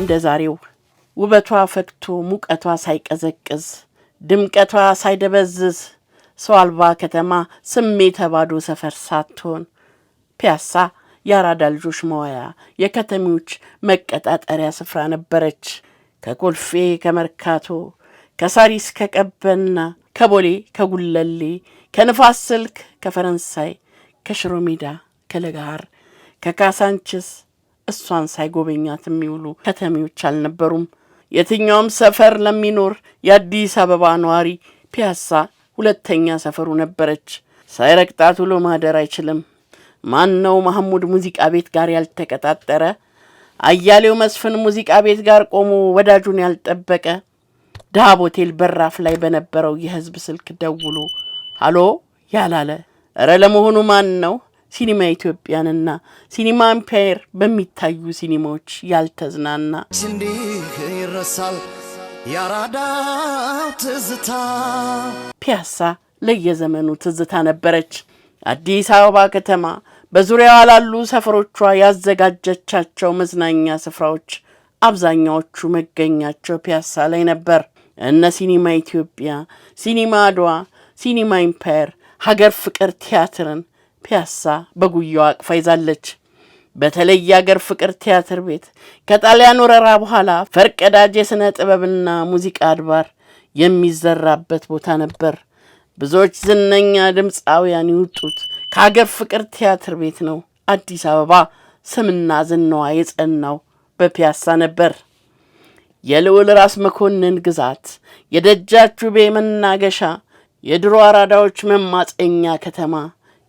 እንደዛሬው ውበቷ ፈክቶ ሙቀቷ ሳይቀዘቅዝ ድምቀቷ ሳይደበዝዝ ሰው አልባ ከተማ ስሜት ባዶ ሰፈር ሳትሆን ፒያሳ ያራዳ ልጆች መዋያ የከተሞች መቀጣጠሪያ ስፍራ ነበረች። ከኮልፌ ከመርካቶ ከሳሪስ ከቀበና ከቦሌ ከጉለሌ ከንፋስ ስልክ ከፈረንሳይ ከሽሮ ሜዳ ከለጋር ከካሳንችስ እሷን ሳይጎበኛት የሚውሉ ከተሞች አልነበሩም። የትኛውም ሰፈር ለሚኖር የአዲስ አበባ ነዋሪ ፒያሳ ሁለተኛ ሰፈሩ ነበረች። ሳይረግጣት ውሎ ማደር አይችልም። ማን ነው መሐሙድ ሙዚቃ ቤት ጋር ያልተቀጣጠረ? አያሌው መስፍን ሙዚቃ ቤት ጋር ቆሞ ወዳጁን ያልጠበቀ? ዳብ ሆቴል በራፍ ላይ በነበረው የህዝብ ስልክ ደውሎ ሃሎ ያላለ? እረ ለመሆኑ ማን ነው ሲኒማ ኢትዮጵያንና ሲኒማ ኢምፓየር በሚታዩ ሲኒማዎች ያልተዝናና? እንዲህ ይረሳል ያራዳ ትዝታ። ፒያሳ ለየዘመኑ ትዝታ ነበረች። አዲስ አበባ ከተማ በዙሪያዋ ላሉ ሰፈሮቿ ያዘጋጀቻቸው መዝናኛ ስፍራዎች አብዛኛዎቹ መገኛቸው ፒያሳ ላይ ነበር። እነ ሲኒማ ኢትዮጵያ፣ ሲኒማ አድዋ፣ ሲኒማ ኢምፓየር፣ ሀገር ፍቅር ቲያትርን ፒያሳ በጉያዋ አቅፋ ይዛለች። በተለይ የሀገር ፍቅር ቲያትር ቤት ከጣሊያን ወረራ በኋላ ፈርቀዳጅ የሥነ ጥበብና ሙዚቃ አድባር የሚዘራበት ቦታ ነበር። ብዙዎች ዝነኛ ድምፃውያን ይወጡት ከሀገር ፍቅር ቲያትር ቤት ነው። አዲስ አበባ ስምና ዝናዋ የጸናው በፒያሳ ነበር። የልዑል ራስ መኮንን ግዛት፣ የደጃች ውቤ መናገሻ፣ የድሮ አራዳዎች መማፀኛ ከተማ፣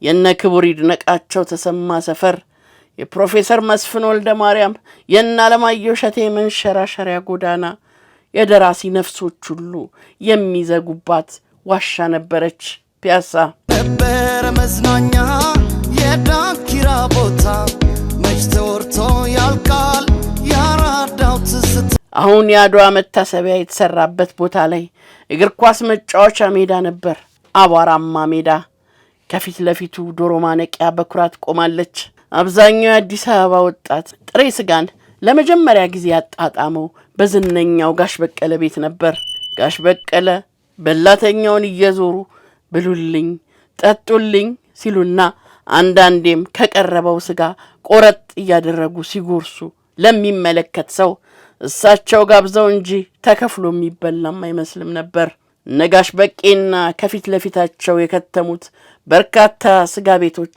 የነ ክቡር ይድነቃቸው ተሰማ ሰፈር፣ የፕሮፌሰር መስፍን ወልደ ማርያም የነ አለማየሁ እሸቴ መንሸራሸሪያ ጎዳና፣ የደራሲ ነፍሶች ሁሉ የሚዘጉባት ዋሻ ነበረች ፒያሳ። ነበረ መዝናኛ የዳንኪራ ቦታ መች ተወርቶ ያልቃል ያራዳው ትዝታ። አሁን የአድዋ መታሰቢያ የተሰራበት ቦታ ላይ እግር ኳስ መጫወቻ ሜዳ ነበር፣ አቧራማ ሜዳ። ከፊት ለፊቱ ዶሮ ማነቂያ በኩራት ቆማለች። አብዛኛው የአዲስ አበባ ወጣት ጥሬ ስጋን ለመጀመሪያ ጊዜ ያጣጣመው በዝነኛው ጋሽ በቀለ ቤት ነበር። ጋሽ በቀለ በላተኛውን እየዞሩ ብሉልኝ ጠጡልኝ ሲሉና አንዳንዴም ከቀረበው ስጋ ቆረጥ እያደረጉ ሲጎርሱ ለሚመለከት ሰው እሳቸው ጋብዘው እንጂ ተከፍሎ የሚበላም አይመስልም ነበር። ነጋሽ በቄና ከፊት ለፊታቸው የከተሙት በርካታ ስጋ ቤቶች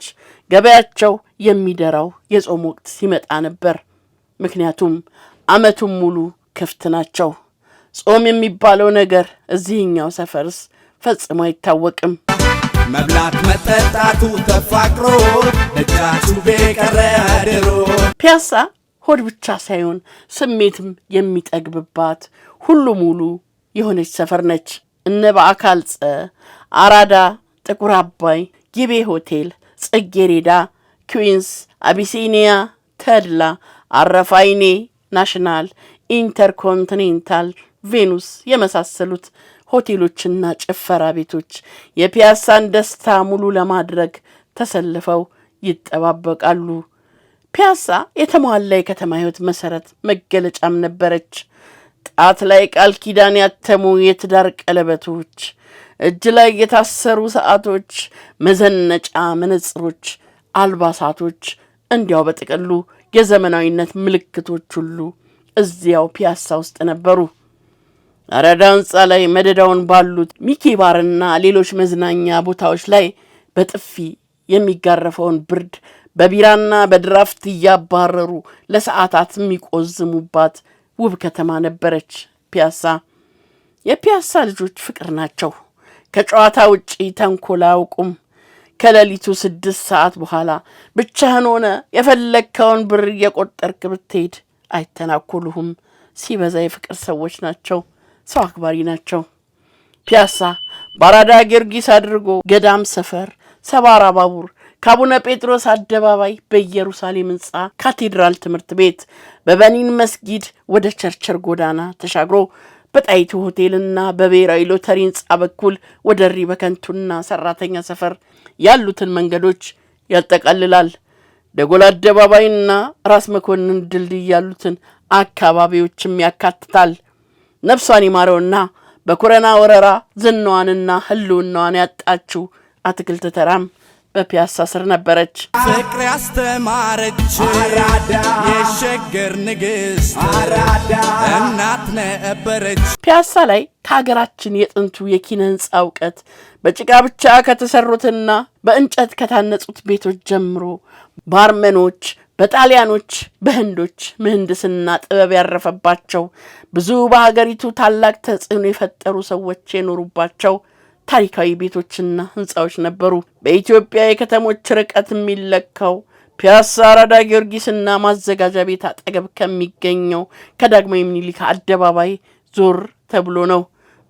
ገበያቸው የሚደራው የጾም ወቅት ሲመጣ ነበር። ምክንያቱም ዓመቱን ሙሉ ክፍት ናቸው። ጾም የሚባለው ነገር እዚህኛው ሰፈርስ ፈጽሞ አይታወቅም። መብላት መጠጣቱ ተፋቅሮ ደጃቹ ቤቀረ አድሮ። ፒያሳ ሆድ ብቻ ሳይሆን ስሜትም የሚጠግብባት ሁሉ ሙሉ የሆነች ሰፈር ነች። እነ በአካልጸ፣ አራዳ፣ ጥቁር አባይ፣ ጊቤ ሆቴል፣ ጽጌሬዳ፣ ኩዊንስ፣ አቢሲኒያ፣ ተድላ፣ አረፋይኔ፣ ናሽናል፣ ኢንተርኮንቲኔንታል፣ ቬኑስ የመሳሰሉት ሆቴሎችና ጭፈራ ቤቶች የፒያሳን ደስታ ሙሉ ለማድረግ ተሰልፈው ይጠባበቃሉ። ፒያሳ የተሟላ የከተማ ሕይወት መሰረት መገለጫም ነበረች። ጣት ላይ ቃል ኪዳን ያተሙ የትዳር ቀለበቶች፣ እጅ ላይ የታሰሩ ሰዓቶች፣ መዘነጫ መነጽሮች፣ አልባሳቶች፣ እንዲያው በጥቅሉ የዘመናዊነት ምልክቶች ሁሉ እዚያው ፒያሳ ውስጥ ነበሩ። አራዳ ሕንጻ ላይ መደዳውን ባሉት ሚኪ ባርና ሌሎች መዝናኛ ቦታዎች ላይ በጥፊ የሚጋረፈውን ብርድ በቢራና በድራፍት እያባረሩ ለሰዓታት የሚቆዝሙባት ውብ ከተማ ነበረች ፒያሳ። የፒያሳ ልጆች ፍቅር ናቸው። ከጨዋታ ውጪ ተንኮል አያውቁም። ከሌሊቱ 6 ሰዓት በኋላ ብቻህን ሆነ የፈለግከውን ብር እየቆጠርክ ብትሄድ አይተናኮሉህም። ሲበዛ የፍቅር ሰዎች ናቸው። ሰው አክባሪ ናቸው። ፒያሳ በአራዳ ጊዮርጊስ አድርጎ ገዳም ሰፈር፣ ሰባራ ባቡር፣ ከአቡነ ጴጥሮስ አደባባይ በኢየሩሳሌም ሕንጻ ካቴድራል ትምህርት ቤት በበኒን መስጊድ ወደ ቸርቸር ጎዳና ተሻግሮ በጣይቱ ሆቴልና በብሔራዊ ሎተሪ ሕንጻ በኩል ወደ ሪ በከንቱና ሰራተኛ ሰፈር ያሉትን መንገዶች ያጠቃልላል። ደጎል አደባባይና ራስ መኮንን ድልድይ ያሉትን አካባቢዎችም ያካትታል። ነፍሷን ይማረውና በኮረና ወረራ ዝናዋንና ህልውናዋን ያጣችው አትክልት ተራም በፒያሳ ስር ነበረች። ፍቅር ያስተማረች አራዳ የሸገር ንግስት አራዳ እናት ነበረች። ፒያሳ ላይ ከሀገራችን የጥንቱ የኪነ ህንጻ እውቀት በጭቃ ብቻ ከተሰሩትና በእንጨት ከታነጹት ቤቶች ጀምሮ በአርመኖች፣ በጣሊያኖች፣ በህንዶች ምህንድስና ጥበብ ያረፈባቸው ብዙ በሀገሪቱ ታላቅ ተጽዕኖ የፈጠሩ ሰዎች የኖሩባቸው ታሪካዊ ቤቶችና ህንጻዎች ነበሩ። በኢትዮጵያ የከተሞች ርቀት የሚለካው ፒያሳ አራዳ ጊዮርጊስና ማዘጋጃ ቤት አጠገብ ከሚገኘው ከዳግማዊ ምኒልክ አደባባይ ዞር ተብሎ ነው።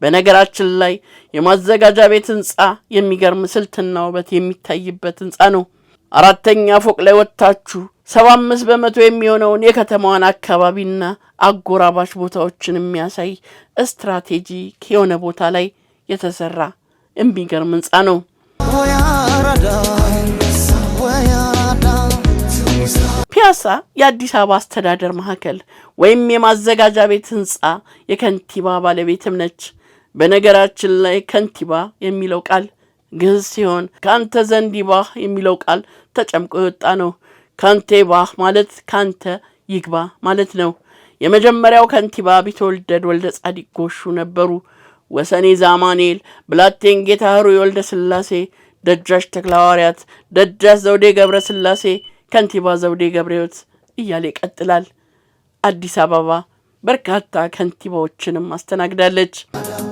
በነገራችን ላይ የማዘጋጃ ቤት ህንጻ የሚገርም ስልትና ውበት የሚታይበት ህንጻ ነው። 4ኛ ፎቅ ላይ ወጣችሁ 75% የሚሆነውን የከተማዋን አካባቢና አጎራባች ቦታዎችን የሚያሳይ ስትራቴጂክ የሆነ ቦታ ላይ የተሰራ የሚገርም ህንጻ ነው። ፒያሳ የአዲስ አበባ አስተዳደር ማዕከል ወይም የማዘጋጃ ቤት ህንጻ የከንቲባ ባለቤትም ነች። በነገራችን ላይ ከንቲባ የሚለው ቃል ግዕዝ ሲሆን ካንተ ዘንዲባ የሚለው ቃል ተጨምቆ የወጣ ነው። ካንቴባ ማለት ካንተ ይግባ ማለት ነው። የመጀመሪያው ከንቲባ ቢትወደድ ወልደ ጻዲቅ ጎሹ ነበሩ። ወሰኔ ዛማኔል፣ ብላቴን ጌታ ህሩይ ወልደ ስላሴ፣ ደጃች ተክለሐዋርያት፣ ደጃች ዘውዴ ገብረ ስላሴ፣ ከንቲባ ዘውዴ ገብረሕይወት እያለ ይቀጥላል። አዲስ አበባ በርካታ ከንቲባዎችንም አስተናግዳለች።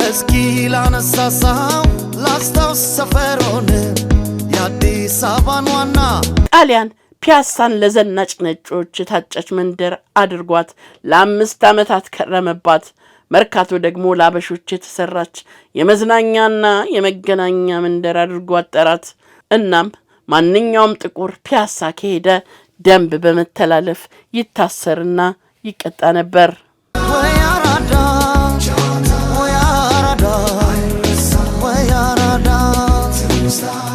እስኪ ላነሳሳው ላስታውስ ሰፈሮን የአዲስ አበባን ዋና ጣሊያን ፒያሳን ለዘናጭ ነጮች የታጨች መንደር አድርጓት ለ5 ዓመታት ከረመባት። መርካቶ ደግሞ ላበሾች የተሰራች የመዝናኛና የመገናኛ መንደር አድርጎ አጠራት። እናም ማንኛውም ጥቁር ፒያሳ ከሄደ ደንብ በመተላለፍ ይታሰርና ይቀጣ ነበር።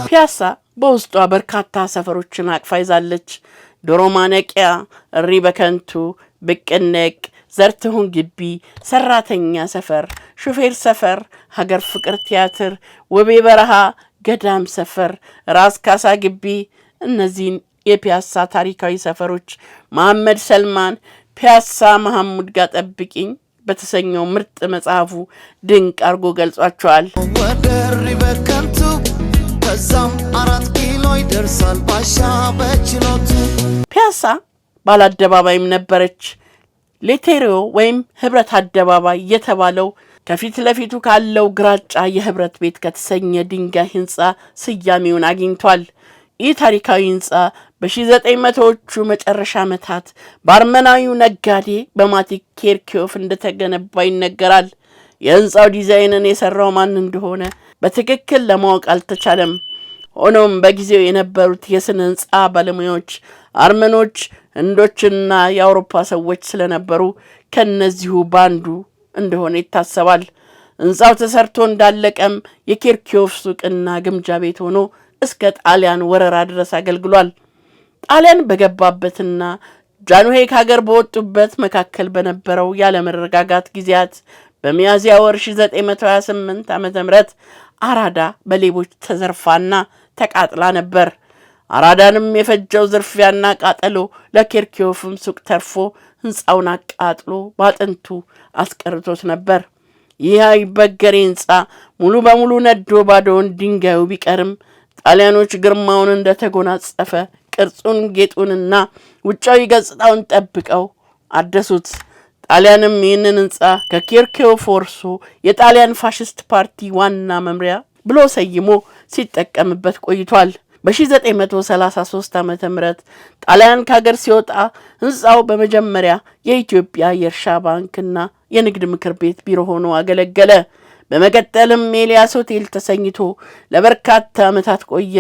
ፒያሳ በውስጧ በርካታ ሰፈሮችን አቅፋ ይዛለች። ዶሮ ማነቂያ፣ እሪ በከንቱ፣ ብቅነቅ፣ ዘርትሁን ግቢ፣ ሰራተኛ ሰፈር፣ ሹፌር ሰፈር፣ ሀገር ፍቅር ቲያትር፣ ውቤ በረሃ፣ ገዳም ሰፈር፣ ራስ ካሳ ግቢ። እነዚህን የፒያሳ ታሪካዊ ሰፈሮች መሐመድ ሰልማን ፒያሳ መሐሙድ ጋር ጠብቂኝ በተሰኘው ምርጥ መጽሐፉ ድንቅ አርጎ ገልጿቸዋል። ወደሪ በከንቱ ከዛም 4 ኪሎ ይደርሳል ባሻ በችሎቱ። ፒያሳ ባለአደባባይም ነበረች። ሌቴሪዮ ወይም ህብረት አደባባይ የተባለው ከፊት ለፊቱ ካለው ግራጫ የህብረት ቤት ከተሰኘ ድንጋይ ህንጻ ስያሜውን አግኝቷል። ይህ ታሪካዊ ህንጻ በ1900ዎቹ መጨረሻ ዓመታት በአርመናዊው ነጋዴ በማቲክ ኬርኪዮፍ እንደተገነባ ይነገራል። የህንጻው ዲዛይንን የሰራው ማን እንደሆነ በትክክል ለማወቅ አልተቻለም። ሆኖም በጊዜው የነበሩት የስነ ህንጻ ባለሙያዎች አርመኖች፣ ህንዶችና የአውሮፓ ሰዎች ስለነበሩ ከነዚሁ ባንዱ እንደሆነ ይታሰባል። ህንጻው ተሰርቶ እንዳለቀም የኬርኪዮፍ ሱቅና ግምጃ ቤት ሆኖ እስከ ጣሊያን ወረራ ድረስ አገልግሏል። ጣሊያን በገባበትና ጃንሆይ ከሀገር በወጡበት መካከል በነበረው ያለመረጋጋት ጊዜያት በሚያዝያ ወር 1928 ዓ.ም አራዳ በሌቦች ተዘርፋና ተቃጥላ ነበር። አራዳንም የፈጀው ዝርፊያና ቃጠሎ ለኬርኪዮፍም ሱቅ ተርፎ ህንጻውን አቃጥሎ ባጥንቱ አስቀርቶት ነበር። ይህ አይበገሬ ህንጻ ሙሉ በሙሉ ነዶ ባዶውን ድንጋዩ ቢቀርም ጣሊያኖች ግርማውን እንደተጎናጸፈ ቅርጹን፣ ጌጡንና ውጫዊ ገጽታውን ጠብቀው አደሱት። ጣሊያንም ይህንን ህንጻ ከኬርኪዮፍ ወርሶ የጣሊያን ፋሽስት ፓርቲ ዋና መምሪያ ብሎ ሰይሞ ሲጠቀምበት ቆይቷል። በ1933 ዓ.ም ጣሊያን ከሀገር ሲወጣ ህንጻው በመጀመሪያ የኢትዮጵያ የእርሻ ባንክና የንግድ ምክር ቤት ቢሮ ሆኖ አገለገለ። በመቀጠልም ኤልያስ ሆቴል ተሰኝቶ ለበርካታ ዓመታት ቆየ።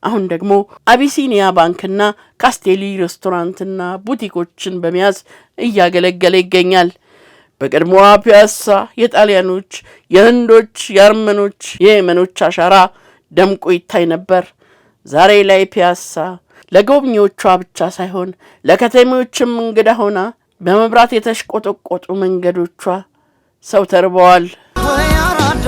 አሁን ደግሞ አቢሲኒያ ባንክና ካስቴሊ ሬስቶራንትና ቡቲኮችን በመያዝ እያገለገለ ይገኛል። በቀድሞዋ ፒያሳ የጣሊያኖች፣ የህንዶች፣ የአርመኖች፣ የየመኖች አሻራ ደምቆ ይታይ ነበር። ዛሬ ላይ ፒያሳ ለጎብኚዎቿ ብቻ ሳይሆን ለከተሜዎችም እንግዳ ሆና በመብራት የተሽቆጠቆጡ መንገዶቿ ሰው ተርበዋል። ወይ አራዳ